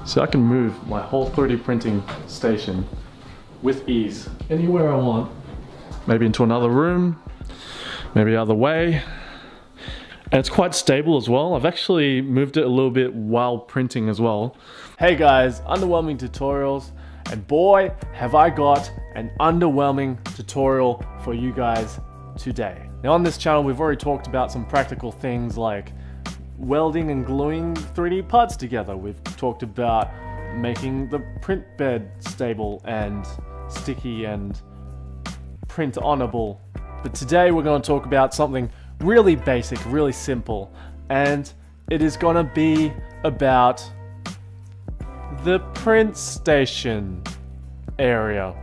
So I can move my whole 3D printing station with ease anywhere I want. Maybe into another room, maybe other way. And it's quite stable as well. I've actually moved it a little bit while printing as well. Hey guys, underwhelming tutorials. And boy, have I got an underwhelming tutorial for you guys today. Now on this channel, we've already talked about some practical things like welding and gluing 3D parts together. We've talked about making the print bed stable and sticky and print onable. But today we're going to talk about something really basic, really simple, and it is going to be about the print station area.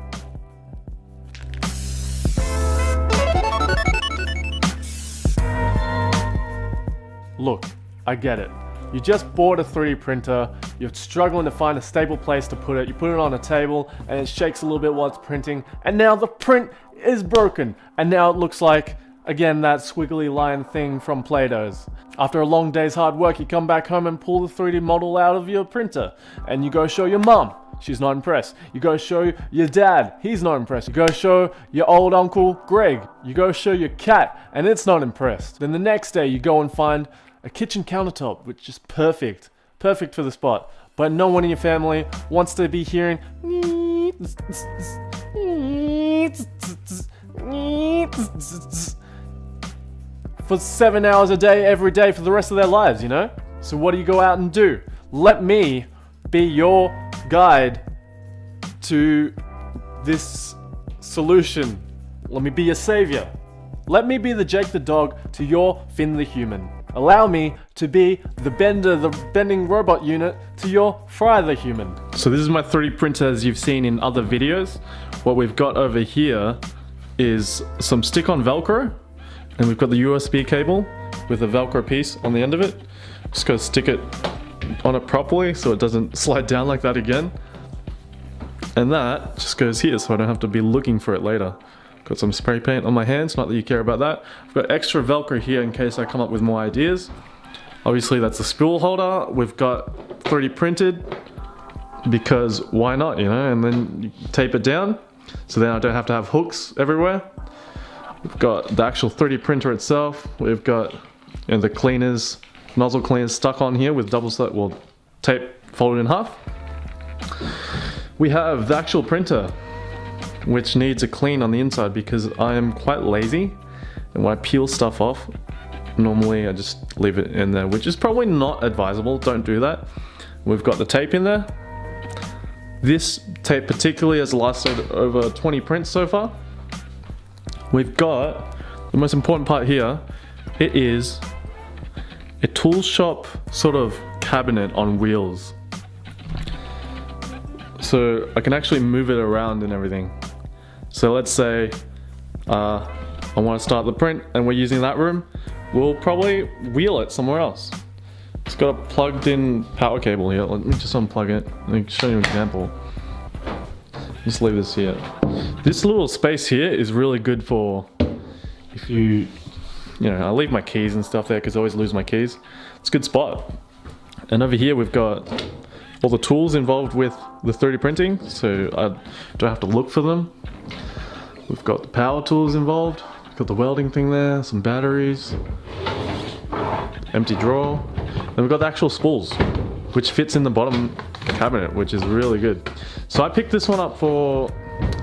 Look, I get it. You just bought a 3D printer, you're struggling to find a stable place to put it, you put it on a table and it shakes a little bit while it's printing, and now the print is broken, and now it looks like, again, that squiggly line thing from Play-Doh's. After a long day's hard work, you come back home and pull the 3D model out of your printer, and you go show your mum. She's not impressed. You go show your dad. He's not impressed. You go show your old uncle Greg. You go show your cat, and it's not impressed. Then the next day, you go and find a kitchen countertop, which is perfect. Perfect for the spot. But no one in your family wants to be hearing for 7 hours a day, every day for the rest of their lives, you know? So what do you go out and do? Let me be your guide to this solution. Let me be your savior. Let me be the Jake the dog to your Finn the human. Allow me to be the Bender the bending robot unit to your Fry the human. So this is my 3D printer as you've seen in other videos. What we've got over here is some stick-on Velcro, and we've got the USB cable with a Velcro piece on the end of it. Just gotta stick it on it properly so it doesn't slide down like that again. And that just goes here so I don't have to be looking for it later. Got some spray paint on my hands, not that you care about that. I've got extra Velcro here in case I come up with more ideas. Obviously that's the spool holder. We've got 3D printed because why not, you know? And then you tape it down so then I don't have to have hooks everywhere. We've got the actual 3D printer itself. We've got, you know, the cleaners, nozzle cleaners stuck on here with double sided, well, tape folded in half. We have the actual printer, which needs a clean on the inside because I am quite lazy, and when I peel stuff off, normally I just leave it in there, which is probably not advisable. Don't do that. We've got the tape in there. This tape particularly has lasted over 20 prints so far. We've got the most important part here. It is a tool shop sort of cabinet on wheels. So I can actually move it around and everything. So let's say I want to start the print and we're using that room, we'll probably wheel it somewhere else. It's got a plugged in power cable here. Let me just unplug it. Let me show you an example. Just leave this here. This little space here is really good for if you know, I leave my keys and stuff there because I always lose my keys. It's a good spot. And over here we've got all the tools involved with the 3D printing, so I don't have to look for them. We've got the power tools involved, we've got the welding thing there, some batteries, empty drawer. Then we've got the actual spools, which fits in the bottom cabinet, which is really good. So I picked this one up for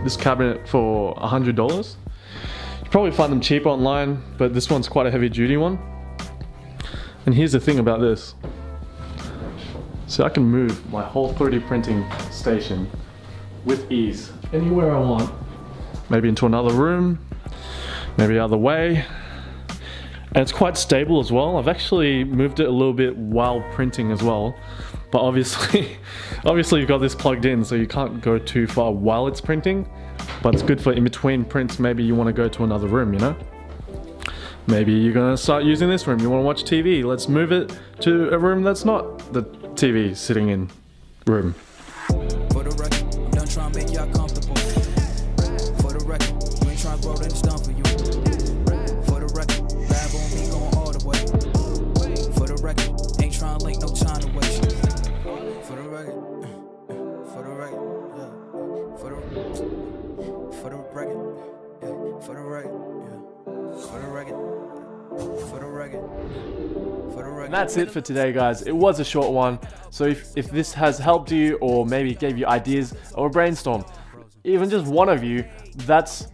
this cabinet for $100. You probably find them cheap online, but this one's quite a heavy duty one. And here's the thing about this. So I can move my whole 3D printing station with ease anywhere I want. Maybe into another room, maybe other way. And it's quite stable as well. I've actually moved it a little bit while printing as well. But obviously you've got this plugged in, so you can't go too far while it's printing. But it's good for in between prints. Maybe you want to go to another room, you know? Maybe you're gonna start using this room. You want to watch TV. Let's move it to a room that's not the TV sitting in room. For the record, I'm done trying to make y'all comfortable. For the record, you ain't trying to grow, then it's done for you. For the record, bad on me going all the way. For the record, ain't trying to link, no time to waste. For the record. And that's it for today, guys. It was a short one, so if this has helped you or maybe gave you ideas or a brainstorm, even just one of you, that's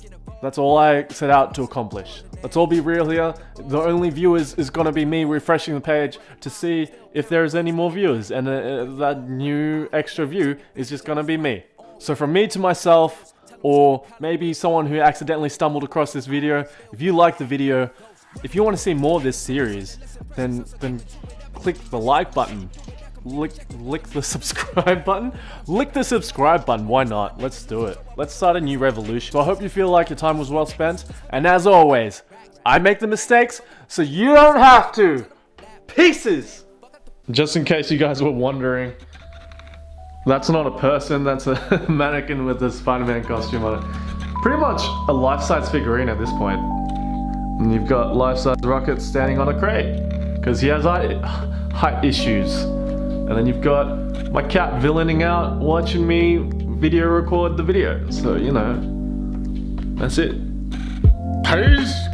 all I set out to accomplish. Let's all be real here. The only viewers is gonna be me refreshing the page to see if there's any more viewers, and that new extra view is just gonna be me. So from me to myself, or maybe someone who accidentally stumbled across this video, if you like the video, if you want to see more of this series, then click the like button, lick the subscribe button, lick the subscribe button. Why not? Let's do it. Let's start a new revolution. So I hope you feel like your time was well spent. And as always, I make the mistakes so you don't have to. Pieces. Just in case you guys were wondering, that's not a person. That's a mannequin with a Spider-Man costume on it. Pretty much a life-size figurine at this point. And you've got life-size Rocket standing on a crate because he has height issues. And then you've got my cat villaining out watching me video record the video. So, you know, that's it. Peace!